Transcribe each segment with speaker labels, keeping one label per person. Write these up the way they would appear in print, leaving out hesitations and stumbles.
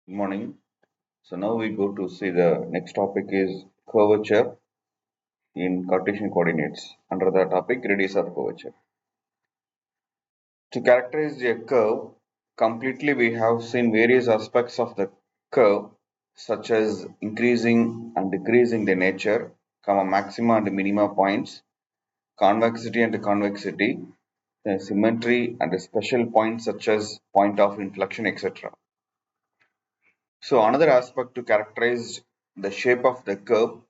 Speaker 1: Good morning. So now we go to see the next topic is curvature in Cartesian coordinates. Under the topic radius of curvature. To characterize a curve completely, we have seen various aspects of the curve, such as increasing and decreasing the nature, maxima and minima points, convexity and convexity, symmetry and special points such as point of inflection, etc. So another aspect to characterize the shape of the curve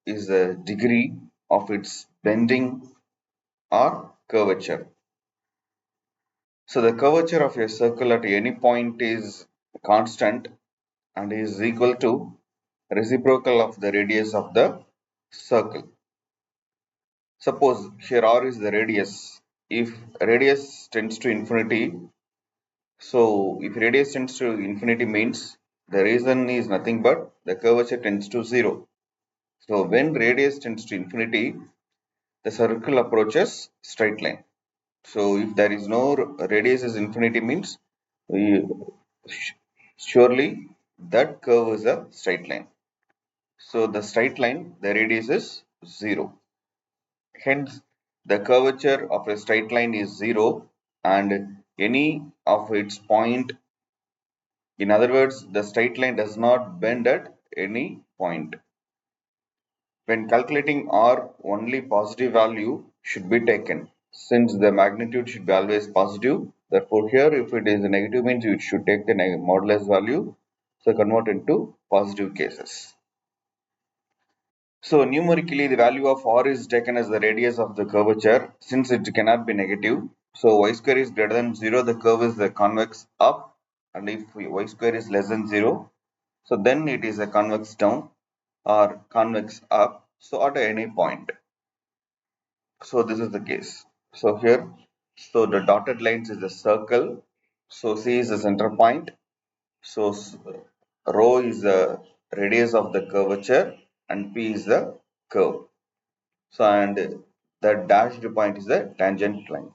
Speaker 1: is the degree of its bending or curvature. So the curvature of a circle at any point is constant and is equal to reciprocal of the radius of the circle. Suppose here r is the radius. If radius tends to infinity, so if radius tends to infinity means the reason is nothing but the curvature tends to 0. So when radius tends to infinity, the circle approaches straight line. So if there is no radius is infinity means we, surely that curve is a straight line. So the straight line, the radius is 0. Hence, the curvature of a straight line is 0 and any of its point, in other words, the straight line does not bend at any point. When calculating R, only positive value should be taken, since the magnitude should be always positive. Therefore, here if it is a negative means you should take the modulus value, so convert into positive cases. So numerically the value of R is taken as the radius of the curvature, since it cannot be negative. So y square is greater than 0, the curve is the convex up, and if y square is less than 0, so then it is a convex down or convex up, so at any point. So this is the case. So here, so the dotted lines is the circle. So C is the center point. So rho is the radius of the curvature and P is the curve. So and the dashed point is the tangent line.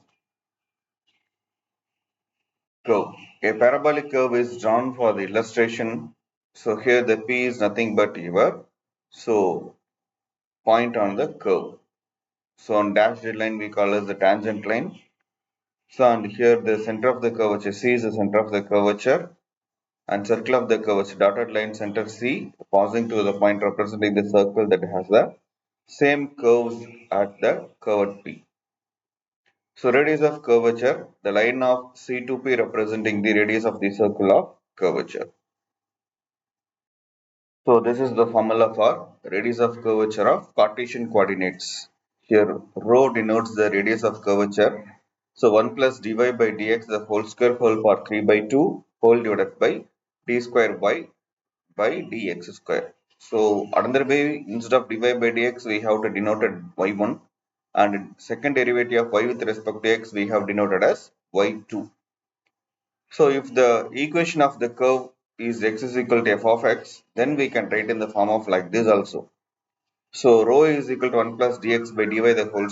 Speaker 1: Curve. A parabolic curve is drawn for the illustration. So here the P is nothing but your point on the curve. So on dashed line we call as the tangent line. So and here the center of the curvature C is the center of the curvature and circle of the curvature dotted line center C passing to the point representing the circle that has the same curves at the curved P. So radius of curvature, the line of C to P representing the radius of the circle of curvature. So this is the formula for radius of curvature of Cartesian coordinates. Here rho denotes the radius of curvature. So 1 plus dy by dx the whole square whole power 3 by 2 whole divided by d square y by dx square. So another way, instead of dy by dx we have to denoted y1 and second derivative of y with respect to x we have denoted as y2. So if the equation of the curve is x is equal to f of x, then we can write in the form of like this also. So rho is equal to 1 plus dx by dy the whole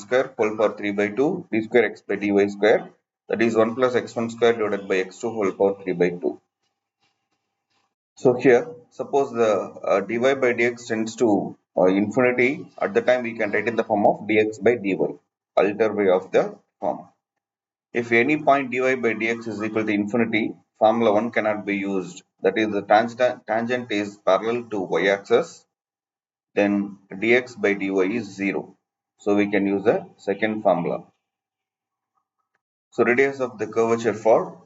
Speaker 1: power 3 by 2 d square x by dy square, that is 1 plus x1 square divided by x2 whole power 3 by 2. So here suppose the dy by dx tends to infinity, at the time we can write in the form of dx by dy, alter way of the form. If any point dy by dx is equal to infinity, formula 1 cannot be used. That is, the tangent is parallel to y-axis, then dx by dy is 0. So we can use the second formula. So radius of the curvature for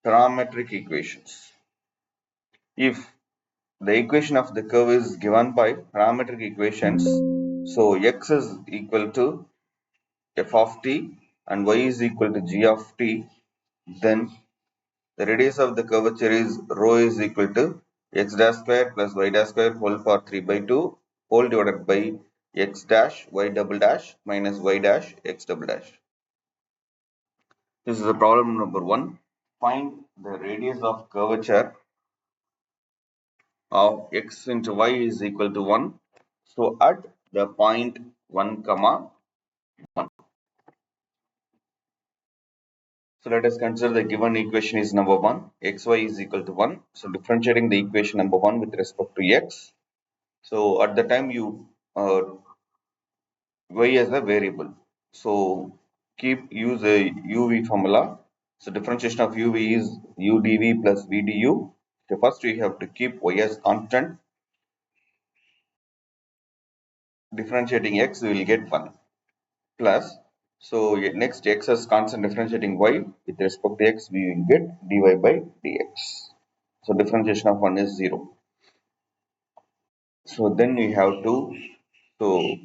Speaker 1: parametric equations. If the equation of the curve is given by parametric equations, so x is equal to f of t and y is equal to g of t, then the radius of the curvature is rho is equal to x dash square plus y dash square whole power 3 by 2 whole divided by x dash y double dash minus y dash x double dash. This is the problem number 1. Find the radius of curvature of x into y is equal to 1. So at the point 1 comma 1. So let us consider the given equation is number 1, xy is equal to 1. So differentiating the equation number 1 with respect to x. So at the time you y as a variable. So keep use a uv formula. So differentiation of uv is udv plus vdu. So first we have to keep y as constant. Differentiating x we will get 1 plus. So next x as constant differentiating y with respect to x we will get dy by dx. So differentiation of 1 is 0. So then we have to so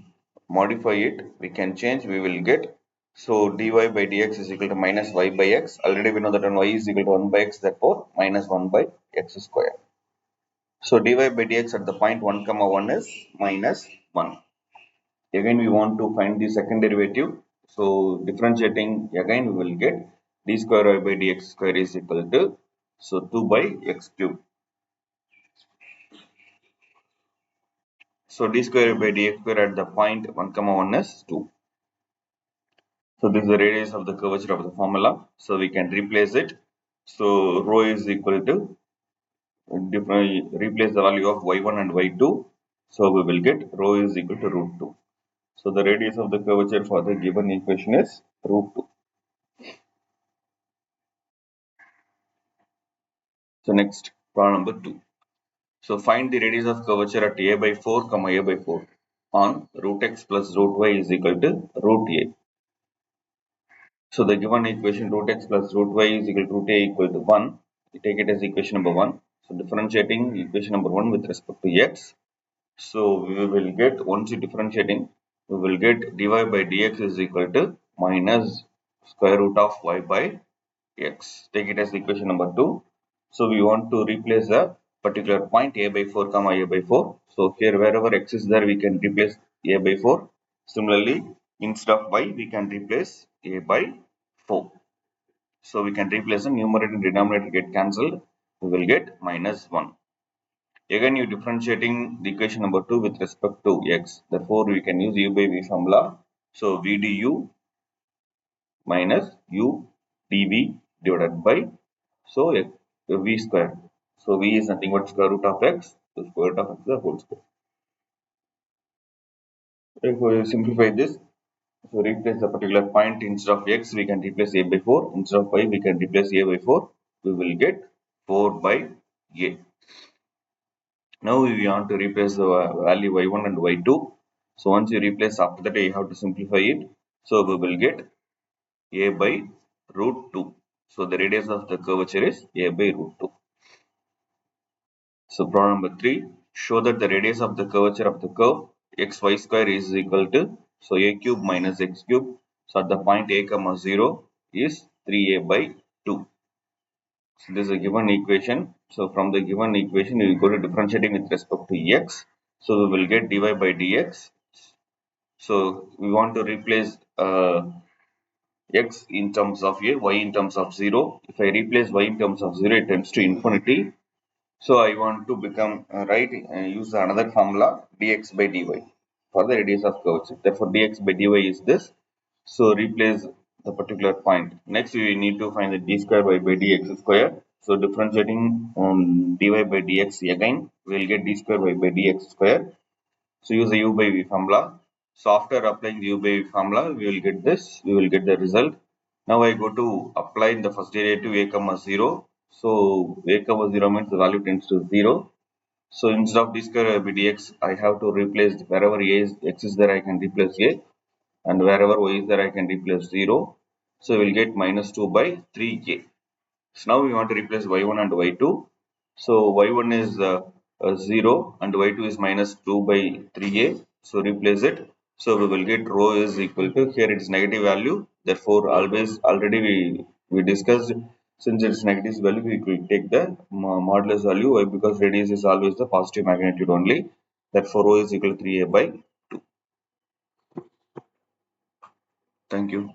Speaker 1: modify it. We can change. We will get so dy by dx is equal to minus y by x. Already we know that y is equal to 1 by x. Therefore minus 1 by x square. So dy by dx at the point 1 comma 1 is minus 1. Again we want to find the second derivative. So differentiating again we will get d square y by dx square is equal to so 2 by x cube. So d square by dx square at the point 1 comma 1 is 2. So this is the radius of the curvature of the formula. So we can replace it. So rho is equal to replace the value of y1 and y2. So we will get rho is equal to root 2. So the radius of the curvature for the given equation is root 2. So next problem number 2. So find the radius of curvature at a by 4 comma a by 4 on root x plus root y is equal to root a. So the given equation root x plus root y is equal to root a equal to 1. We take it as equation number 1. So differentiating equation number 1 with respect to x. So we will get, once you differentiating, we will get dy by dx is equal to minus square root of y by x. Take it as equation number 2. So we want to replace a particular point a by 4 comma a by 4. So here wherever x is there we can replace a by 4. Similarly instead of y we can replace a by 4. So we can replace the numerator and denominator get cancelled. We will get minus 1. Again you differentiating the equation number 2 with respect to x. Therefore we can use u by v formula. So v du minus u dv divided by so v square. So v is nothing but square root of x. So square root of x is the whole square. If we simplify this, so replace the particular point instead of x we can replace a by 4. Instead of y we can replace a by 4. We will get 4 by a. Now we want to replace the value y1 and y2. So once you replace, after that you have to simplify it. So we will get a by root 2. So the radius of the curvature is a by root 2. So problem number 3. Show that the radius of the curvature of the curve xy square is equal to so a cube minus x cube. So at the point a comma 0 is 3a by 2. So this is a given equation. So from the given equation, we will go to differentiating with respect to x. So we will get dy by dx. So we want to replace x in terms of a, y in terms of 0. If I replace y in terms of 0, it tends to infinity. So I want to become use another formula dx by dy for the radius of curvature. Therefore dx by dy is this. So replace the particular point. Next we need to find the d square by dx square. So differentiating dy by dx again, we will get d square by dx square. So use the u by v formula. So after applying the u by v formula, we will get this. We will get the result. Now I go to apply in the first derivative a comma 0. So a comma 0 means the value tends to 0. So instead of d square by dx, I have to replace wherever a is x is there, I can replace a, and wherever y is there, I can replace 0. So we will get minus 2 by 3a. So now we want to replace y1 and y2. So y1 is 0 and y2 is minus 2 by 3a. So replace it. So we will get rho is equal to, here it is negative value. Therefore always already we discussed, since it is negative value we will take the modulus value. Why? Because radius is always the positive magnitude only. Therefore rho is equal to 3a by 2. Thank you.